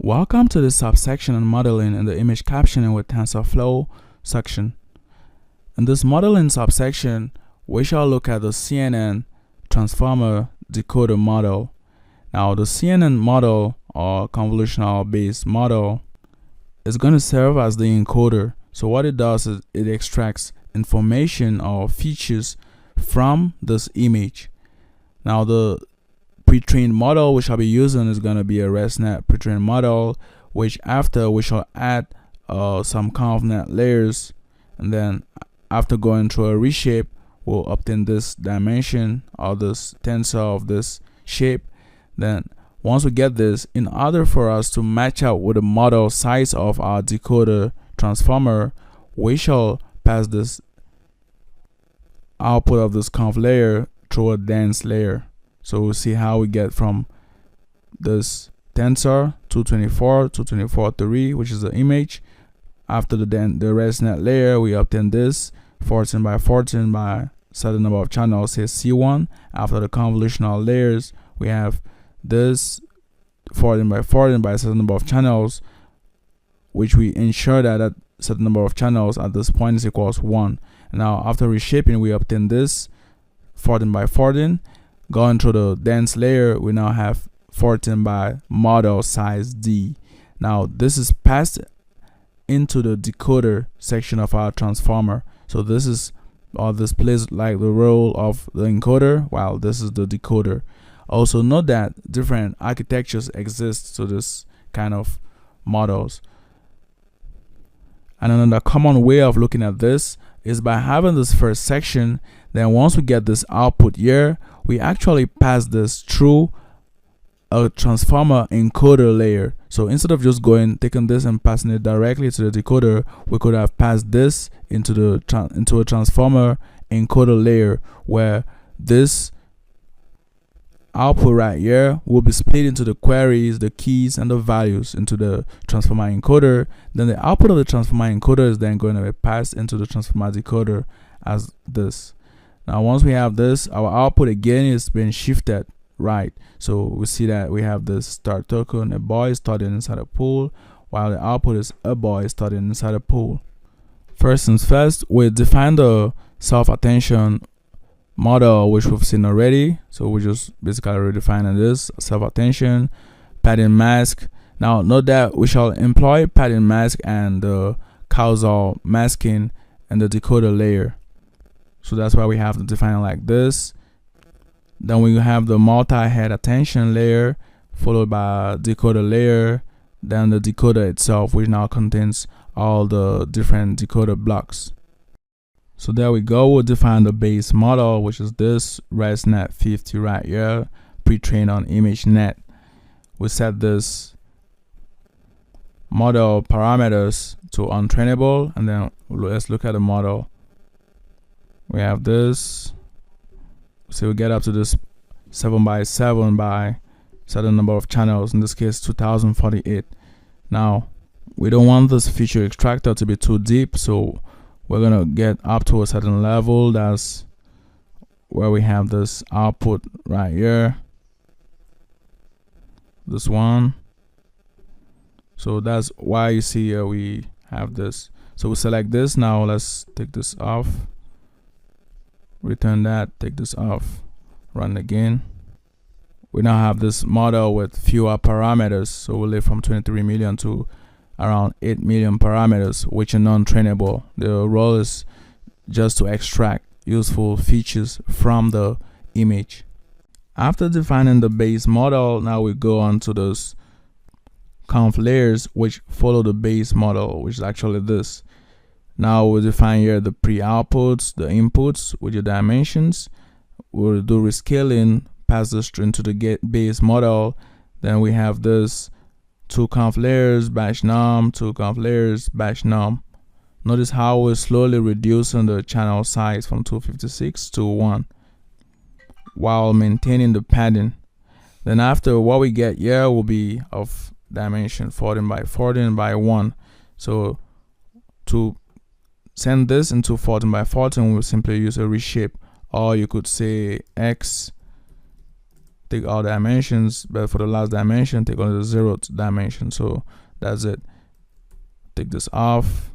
Welcome to the subsection on modeling in the image captioning with TensorFlow section. In this modeling subsection, we shall look at the CNN transformer decoder model. Now, the CNN model, or convolutional based model, is going to serve as the encoder. So what it does is it extracts information or features from this image. Now, the pre-trained model we shall be using is going to be a ResNet pre-trained model, which after we shall add some ConvNet layers, and then after going through a reshape, we'll obtain this dimension or this tensor of this shape. Then once we get this, in order for us to match up with the model size of our decoder transformer, we shall pass this output of this conv layer through a dense layer. So we'll see how we get from this tensor 224 to 243, which is the image. After the ResNet layer, we obtain this 14 by 14 by certain number of channels, say C1. After the convolutional layers, we have this 14 by 14 by a certain number of channels, which we ensure that a certain number of channels at this point is equals 1. And now after reshaping, we obtain this 14 by 14. Going through the dense layer, we now have 14 by model size D. Now this is passed into the decoder section of our transformer. So this is, or this plays like the role of the encoder, while this is the decoder. Also note that different architectures exist to this kind of models. And another common way of looking at this is by having this first section. Then once we get this output here, we actually pass this through a transformer encoder layer. So instead of just taking this and passing it directly to the decoder, we could have passed this into a transformer encoder layer, where this output right here will be split into the queries, the keys, and the values into the transformer encoder. Then the output of the transformer encoder is then going to be passed into the transformer decoder as this. Now once we have this, our output again is being shifted right. So we see that we have this start token, a boy started inside a pool, while the output is a boy started inside a pool. First things first, we define the self-attention model, which we've seen already. So we just basically redefining this self-attention, pattern mask. Now note that we shall employ pattern mask and the causal masking in the decoder layer. So that's why we have to define it like this. Then we have the multi-head attention layer, followed by decoder layer, then the decoder itself, which now contains all the different decoder blocks. So there we go. We'll define the base model, which is this ResNet 50 right here, pre-trained on ImageNet. We set this model parameters to untrainable, and then let's look at the model. We have this. So we get up to this 7 by 7 by certain number of channels, in this case 2048. Now we don't want this feature extractor to be too deep, so we're gonna get up to a certain level. That's where we have this output right here, this one. So that's why you see here we have this. So we select this. Now let's take this off, return that, take this off, run again. We now have this model with fewer parameters. So we live from 23 million to around 8 million parameters, which are non-trainable. The role is just to extract useful features from the image. After defining the base model, now we go on to those conv layers which follow the base model, which is actually this. Now we'll define here the pre-outputs, the inputs with your dimensions. We'll do rescaling, pass this into the base model. Then we have this 2 conv layers batch num, 2 conv layers batch num. Notice how we're slowly reducing the channel size from 256 to 1 while maintaining the padding. Then after, what we get here will be of dimension 14 by 14 by 1. So to send this into 14 by 14, we'll simply use a reshape, or you could say X take all dimensions, but for the last dimension, take only the 0th dimension. So that's it. Take this off.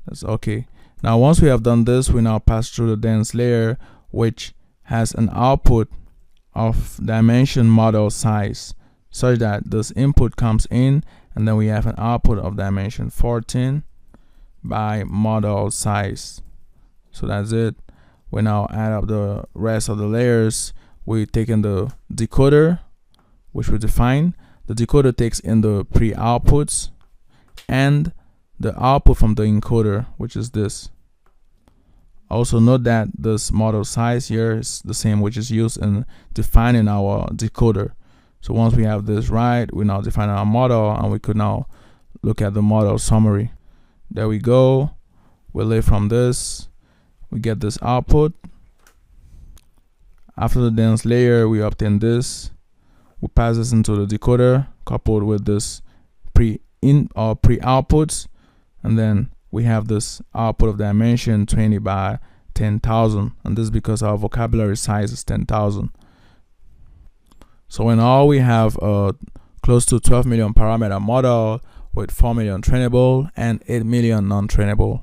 That's okay. Now once we have done this, we now pass through the dense layer, which has an output of dimension model size, such that this input comes in, and then we have an output of dimension 14 by model size. So that's it. We now add up the rest of the layers. We take in the decoder, which we define. The decoder takes in the pre-outputs and the output from the encoder, which is this. Also note that this model size here is the same which is used in defining our decoder. So once we have this right, we now define our model, and we could now look at the model summary. There we go. We live from this. We get this output. After the dense layer, we obtain this. We pass this into the decoder coupled with this pre-outputs, and then we have this output of dimension 20 by 10,000, and this is because our vocabulary size is 10,000. So in all, we have a close to 12 million parameter model with 4 million trainable and 8 million non-trainable.